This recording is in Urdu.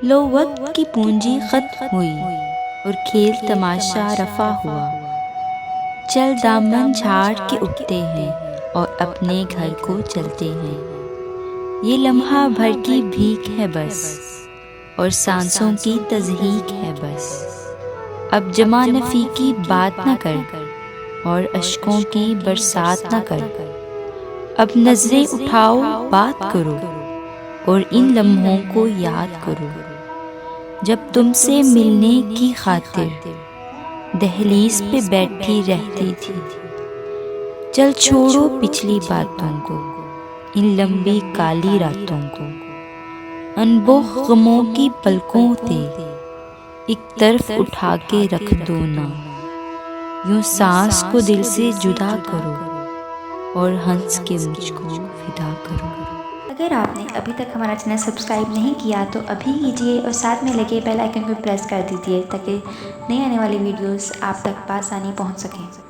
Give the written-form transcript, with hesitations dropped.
لو وقت کی پونجی ختم ہوئی اور کھیل تماشا رفع ہوا، چل دامن جھاڑ کے اٹھتے ہیں اور اپنے گھر کو چلتے ہیں۔ یہ لمحہ بھر کی بھیک ہے بس اور سانسوں کی تضحیک ہے بس۔ اب جمع نفی کی بات نہ کر اور اشکوں کی برسات نہ کر، اب نظریں اٹھاؤ بات کرو اور ان لمحوں کو یاد کرو جب تم سے ملنے کی خاطر دہلیز پہ بیٹھی رہتی تھی۔ چل چھوڑو پچھلی باتوں کو، ان لمبی کالی راتوں کو، انبوہ غموں کی پلکوں تے ایک طرف اٹھا کے رکھ دو نا۔ یوں سانس کو دل سے جدا کرو اور ہنس کے مجھ کو فدا کرو۔ اگر آپ نے ابھی تک ہمارا چینل سبسکرائب نہیں کیا تو ابھی کیجیے اور ساتھ میں لگے بیل آئیکن کو پریس کر دیجیے تاکہ نئے آنے والی ویڈیوز آپ تک بآسانی پہنچ سکیں۔